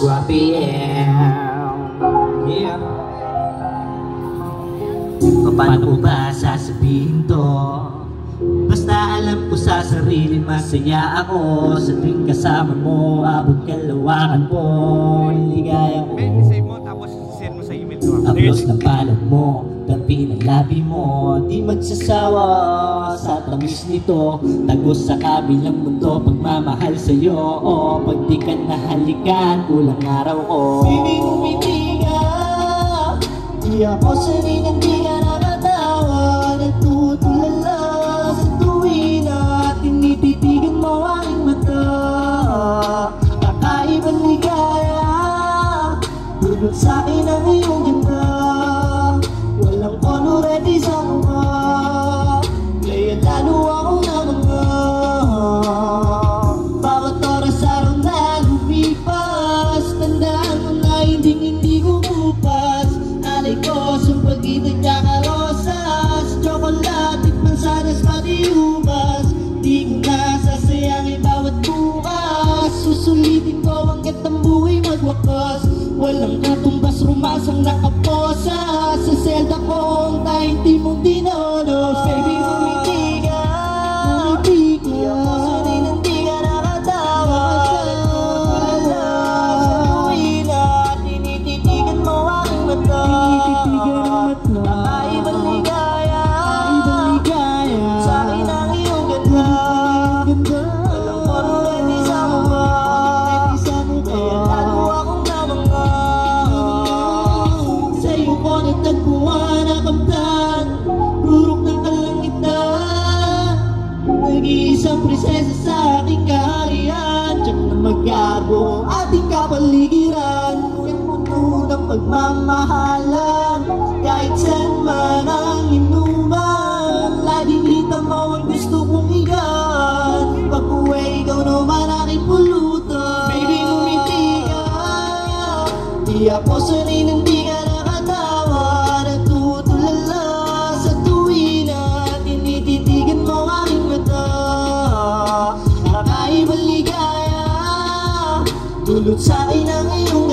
PM. Yeah. Paano ko ba sasabihin to? Basta alam ko sa sarili masaya ako sa tuwing kasama mo, abot kalawakan mo, ligaya ko. Save mo tapos send mo sa email ko. Aplos ng palad mo, tabi ng labi mo, di magsasawa sa tamis nito. Tagos sa kabilang mundo, pagmamahal sa'yo, o pag di ka nahalikan, kulang araw ko. Baby, umiti ka, di ako sanay ng di ka nakatawa. Natutulala sa tuwin at tinititigan mo aking mata. Kakaibang ligaya, dulot sa'kin ang iyong ganda. Walang konurete sa mukha, kaya lalo akong namanga. Bawat oras araw na lumipas, tandaan mo na hindi ko bupas. Alay ko sa pagitan niya karosas, chocolate at mansanas pati ubas. Di ko na sasayangin bawat bukas, susulitin ko hanggat ang buhay magwakas. Walang katumbas, rumasang nakaposa sa selda kong tayong timong dinonos. Baby, umiti ka, umiti ka, di ako sanay ng di ka nakatawa. Wala sa tuwin at tinititigan mo aking mata. Kakaibang ligaya, sa'kin ang iyong ganda. Walang konurete sa mukha, kaya lalo akong namanga. Sa'yo ko natagpuan ang kamtan, rurok ng kalangitan. Nag-iisang prinsesa sa aking kaharian, tiyak na magagawa ang ating kapaligiran. Ngunit puno ng pagmamahalan, kahit saan man ang inuman. Laging kita mo ang gusto kong higaan, pag-uwi ikaw naman aking pulutan. Baby, umiti ka, di ako sanay ng di ka nakatawa. Natutulala sa tuwin at tinititigan mo aking mata. Kakaibang ligaya, dulot sa'kin ang iyong